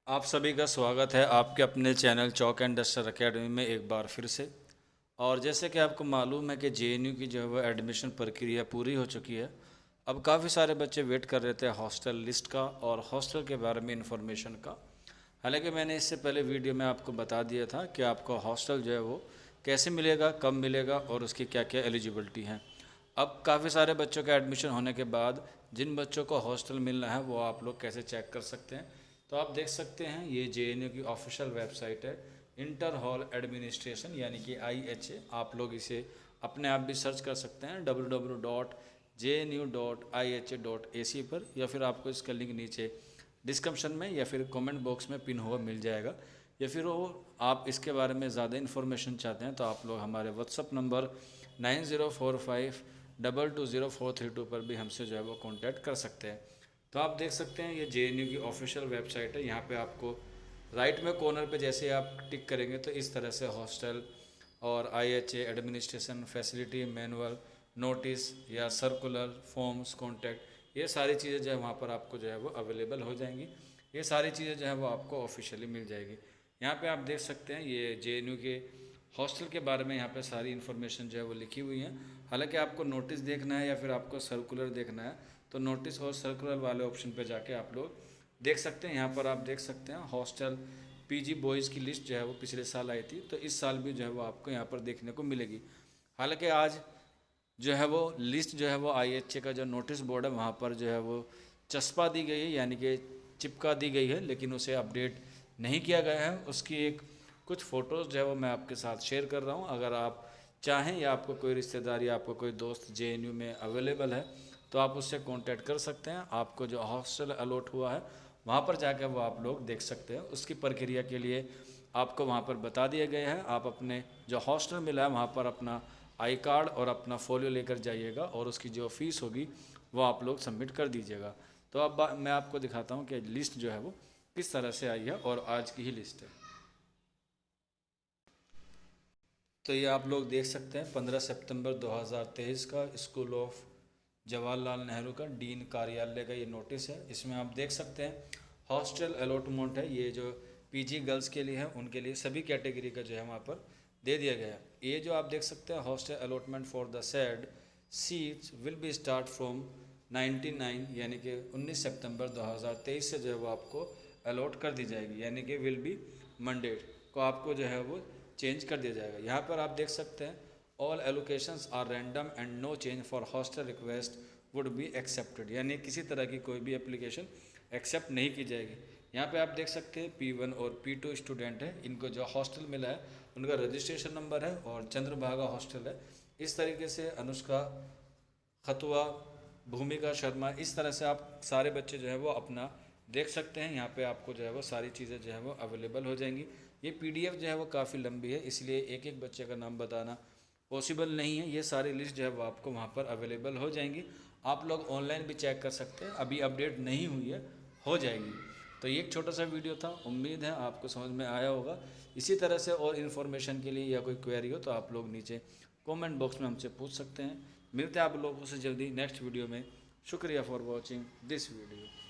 आप सभी का स्वागत है आपके अपने channel chalk and duster academy में एक बार फिर से। और जैसे कि आपको मालूम है कि जेएनयू की जो है वो एडमिशन प्रक्रिया पूरी हो चुकी है। अब काफ़ी सारे बच्चे वेट कर रहे थे हॉस्टल लिस्ट का और हॉस्टल के बारे में इंफॉर्मेशन का। हालांकि मैंने इससे पहले वीडियो में आपको बता दिया था कि आपको हॉस्टल जो है वो कैसे मिलेगा, कब मिलेगा और उसकी क्या क्या एलिजिबिलिटी है। अब काफ़ी सारे बच्चों का एडमिशन होने के बाद जिन बच्चों को हॉस्टल मिलना है वो आप लोग कैसे चेक कर सकते हैं। तो आप देख सकते हैं ये जेएनयू की ऑफिशियल वेबसाइट है, इंटर हॉल एडमिनिस्ट्रेशन यानी कि IHA। आप लोग इसे अपने आप भी सर्च कर सकते हैं www.jnu.iha.ac पर, या फिर आपको इसका लिंक नीचे डिस्क्रिप्शन में या फिर कमेंट बॉक्स में पिन हुआ मिल जाएगा। या फिर वो आप इसके बारे में ज़्यादा इन्फॉर्मेशन चाहते हैं तो आप लोग हमारे व्हाट्सअप नंबर 9045220432 पर भी हमसे जो है वो कांटेक्ट कर सकते हैं। तो आप देख सकते हैं ये जेएनयू की ऑफिशियल वेबसाइट है। यहाँ पे आपको राइट में कॉर्नर पे जैसे आप टिक करेंगे तो इस तरह से हॉस्टल और IHA administration facility manual notice या सर्कुलर फॉर्म्स कॉन्टैक्ट ये सारी चीज़ें जो है वहाँ पर आपको जो है वो अवेलेबल हो जाएंगी। ये सारी चीज़ें जो है वो आपको ऑफिशियली मिल जाएगी। यहाँ पे आप देख सकते हैं ये जेएनयू के हॉस्टल के बारे में यहाँ पे सारी इन्फॉर्मेशन जो है वो लिखी हुई है। हालांकि आपको नोटिस देखना है या फिर आपको सर्कुलर देखना है तो नोटिस और सर्कुलर वाले ऑप्शन पे जाके आप लोग देख सकते हैं। यहाँ पर आप देख सकते हैं हॉस्टल PG बॉयज़ की लिस्ट जो है वो पिछले साल आई थी, तो इस साल भी जो है वो आपको यहाँ पर देखने को मिलेगी। हालांकि आज जो है वो लिस्ट जो है वो IHA का जो नोटिस बोर्ड है वहाँ पर जो है वो चस्पा दी गई है यानी कि चिपका दी गई है, लेकिन उसे अपडेट नहीं किया गया है। उसकी एक कुछ फ़ोटोज़ जो है वो मैं आपके साथ शेयर कर रहा हूँ। अगर आप चाहें या आपको कोई रिश्तेदार या आपको कोई दोस्त जेएनयू में अवेलेबल है तो आप उससे कांटेक्ट कर सकते हैं। आपको जो हॉस्टल अलॉट हुआ है वहाँ पर जाकर वो आप लोग देख सकते हैं। उसकी प्रक्रिया के लिए आपको वहाँ पर बता दिया गया है। आप अपने जो हॉस्टल मिला है वहाँ पर अपना आई कार्ड और अपना फोलियो लेकर जाइएगा और उसकी जो फ़ीस होगी वो आप लोग सबमिट कर दीजिएगा। तो अब मैं आपको दिखाता हूँ कि लिस्ट जो है वो किस तरह से आई है और आज की ही लिस्ट है। तो ये आप लोग देख सकते हैं 15 सितंबर 2023 का स्कूल ऑफ जवाहरलाल नेहरू का डीन कार्यालय का ये नोटिस है। इसमें आप देख सकते हैं हॉस्टल अलॉटमेंट है, ये जो PG गर्ल्स के लिए है उनके लिए सभी कैटेगरी का जो है वहाँ पर दे दिया गया है। ये जो आप देख सकते हैं hostel allotment for the said seats will be start from 99 यानी कि 19 सितंबर 2023 से जो है वो आपको अलॉट कर दी जाएगी, यानी कि विल बी मंडेड को आपको जो है वो चेंज कर दिया जाएगा। यहाँ पर आप देख सकते हैं all allocations are random and no change for hostel request would be accepted, यानी किसी तरह की कोई भी एप्लीकेशन एक्सेप्ट नहीं की जाएगी। यहाँ पे आप देख सकते हैं P1 और P2 स्टूडेंट है, इनको जो हॉस्टल मिला है उनका रजिस्ट्रेशन नंबर है और चंद्रभागा हॉस्टल है। इस तरीके से अनुष्का खतुआ भूमिका शर्मा, इस तरह से आप सारे बच्चे जो है वो अपना देख सकते हैं। यहाँ पे आपको जो है वो सारी चीज़ें जो है वो अवेलेबल हो जाएंगी। ये PDF जो है वो काफ़ी लंबी है, इसलिए एक एक बच्चे का नाम बताना पॉसिबल नहीं है। ये सारी लिस्ट जो है वो आपको वहाँ पर अवेलेबल हो जाएंगी। आप लोग ऑनलाइन भी चेक कर सकते हैं, अभी अपडेट नहीं हुई है, हो जाएगी। तो ये एक छोटा सा वीडियो था, उम्मीद है आपको समझ में आया होगा। इसी तरह से और इन्फॉर्मेशन के लिए या कोई क्वेरी हो तो आप लोग नीचे कमेंट बॉक्स में हमसे पूछ सकते हैं। मिलते हैं आप लोगों से जल्दी नेक्स्ट वीडियो में। शुक्रिया फॉर वॉचिंग दिस वीडियो।